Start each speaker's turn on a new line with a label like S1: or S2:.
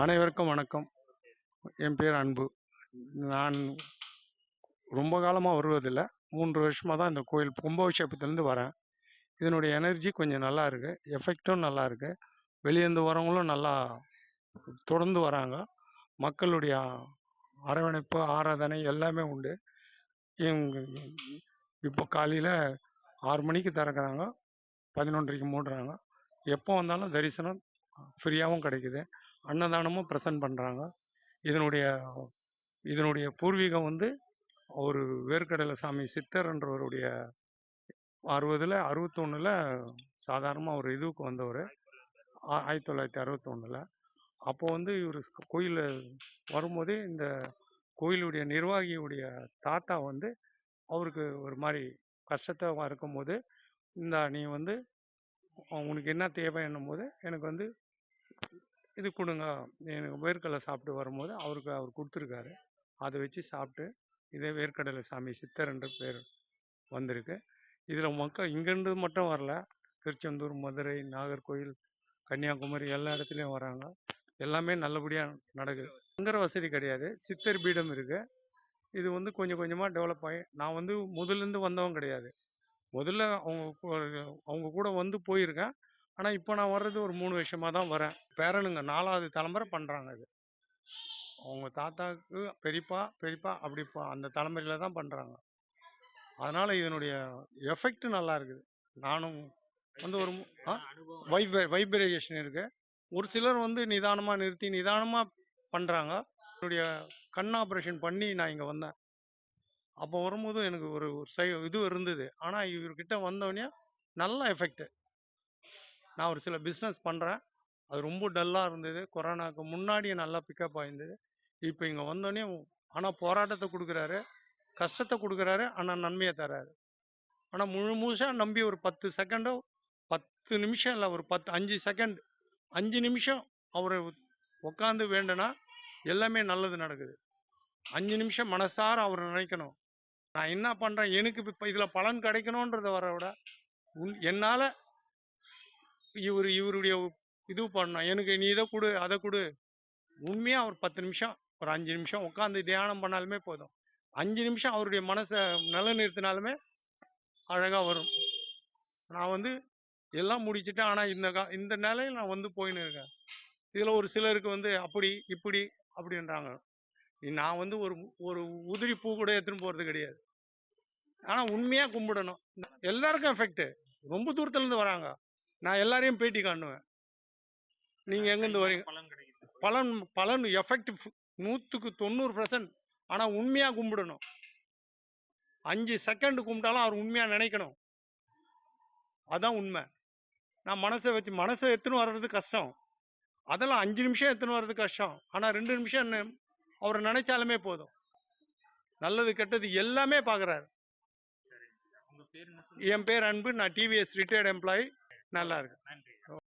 S1: அனைவருக்கும் வணக்கம். என் பேர் அன்பு. நான் ரொம்ப காலமாக வருவதில்லை. 3 வருஷமாக தான் இந்த கோயில் கும்பாபிஷேகத்துலேருந்து வரேன். இதனுடைய எனர்ஜி கொஞ்சம் நல்லா இருக்குது, எஃபெக்டும் நல்லா இருக்குது. வெளியேருந்து வரவங்களும் நல்லா தொடர்ந்து வராங்க. மக்களுடைய அரவணைப்பு, ஆராதனை எல்லாமே உண்டு. எங்க இப்போ காலையில் 6 மணிக்கு திறக்கிறாங்க, 11:30க்கு மூடுறாங்க. எப்போ வந்தாலும் தரிசனம் ஃப்ரீயாகவும் கிடைக்குது. அன்னதானமும் ப்ரெசென்ட் பண்ணுறாங்க. இதனுடைய இதனுடைய பூர்வீகம் வந்து ஒரு வேர்க்கடலை சாமி சித்தர்ன்றவருடைய 60ல் 61ல் சாதாரணமாக ஒரு இதுவுக்கு வந்தவர். 1961ல். அப்போ வந்து இவர் கோயில் வரும்போதே இந்த கோயிலுடைய நிர்வாகியுடைய தாத்தா வந்து அவருக்கு ஒரு மாதிரி கஷ்டத்தை இருக்கும்போது, நீ வந்து உனக்கு என்ன தேவைன்னும் போது எனக்கு வந்து இது கொடுங்க, எனக்கு வேர்க்கடலை சாப்பிட்டு வரும்போது அவர் கொடுத்துருக்காரு. அதை வச்சு சாப்பிட்டு இதே வேர்க்கடலை சாமி சித்தர் என்ற பேர் வந்திருக்கு. இதில் மக்கள் இங்கேருந்து மட்டும் வரல, திருச்செந்தூர், மதுரை, நாகர்கோவில், கன்னியாகுமரி எல்லா இடத்துலையும் வராங்க. எல்லாமே நல்லபடியாக நடக்குது. தங்குற வசதி கிடையாது, சித்தர் பீடம் இருக்குது. இது வந்து கொஞ்சம் கொஞ்சமாக டெவலப் ஆகி, நான் வந்து முதல்லேருந்து வந்தவன் கிடையாது. முதல்ல அவங்க கூட வந்து போயிருக்கேன். ஆனால் இப்போ நான் வர்றது ஒரு 3 வருஷமாக தான் வரேன். பேரனுங்க 4வது தலைமுறை பண்ணுறாங்க இது. அவங்க தாத்தாவுக்கு பெரியப்பா அப்படிப்பா அந்த தலைமுறையில் தான் பண்ணுறாங்க. அதனால் இதனுடைய எஃபெக்ட் நல்லா இருக்குது. நானும் வந்து ஒரு வைப்ரேஷன் இருக்குது. ஒரு சிலர் வந்து நிதானமாக நிறுத்தி நிதானமாக பண்ணுறாங்க. என்னுடைய கண் ஆப்ரேஷன் பண்ணி நான் இங்கே வந்தேன். அப்போ வரும்போது எனக்கு ஒரு இது இருந்தது. ஆனால் இவர்கிட்ட வந்தோடனே நல்ல எஃபெக்ட். நான் ஒரு சில பிஸ்னஸ் பண்ணுறேன், அது ரொம்ப டல்லாக இருந்தது. கொரோனாவுக்கு முன்னாடியே நல்லா பிக்கப் ஆகிருந்தது. இப்போ இங்கே வந்தோடனே ஆனால் போராட்டத்தை கொடுக்குறாரு, கஷ்டத்தை கொடுக்குறாரு, ஆனால் நன்மையை தராரு. ஆனால் முழுசாக நம்பி ஒரு 10 செகண்டோ 10 நிமிஷம் இல்லை, ஒரு 5 செகண்ட் 5 நிமிஷம் அவரை உட்காந்து வேண்டுனா எல்லாமே நல்லது நடக்குது. 5 நிமிஷம் மனசார அவரை நினைக்கணும். நான் என்ன பண்ணுறேன், எனக்கு இப்போ இதில் பலன் கிடைக்கணுன்றத வர விட என்னால் இவருடைய இது பண்ணணும். எனக்கு நீ இதை கொடு அதை கொடு. உண்மையாக ஒரு 10 நிமிஷம் ஒரு 5 நிமிஷம் உட்காந்து தியானம் பண்ணாலுமே போதும். 5 நிமிஷம் அவருடைய மனசை நிலைநிறுத்தினாலுமே அழகாக வரும். நான் வந்து எல்லாம் முடிச்சுட்டேன், ஆனால் இந்த நிலையில் நான் வந்து போயின்னு இருக்கேன். இதில் ஒரு சிலருக்கு வந்து அப்படி இப்படி அப்படின்றாங்க. நான் வந்து ஒரு உதிரி பூ கூட எடுத்துன்னு போகிறது கிடையாது. ஆனால் உண்மையாக கும்பிடணும். எல்லாருக்கும் எஃபெக்ட். ரொம்ப தூரத்துலேருந்து வராங்க. நான் எல்லாரையும் பேட்டி காணுவேன். நீங்கள் எங்கேருந்து வரீங்க? பலன் எஃபெக்ட் 100க்கு 90%. ஆனால் உண்மையாக கும்பிடணும். 5 செகண்ட் கும்பிட்டாலும் அவர் உண்மையாக நினைக்கணும். அதான் உண்மை. நான் மனசை எடுத்துன்னு வர்றது கஷ்டம். அதெல்லாம் 5 நிமிஷம் எடுத்துன்னு வர்றது கஷ்டம். ஆனால் 2 நிமிஷம் அவரை நினைச்சாலுமே போதும். நல்லது கெட்டது எல்லாமே பார்க்குறாரு. என் பேர் அன்பு. நான் டிவிஎஸ் ரிட்டையர்டு எம்ப்ளாயி. நல்லா இருக்கு. நன்றி.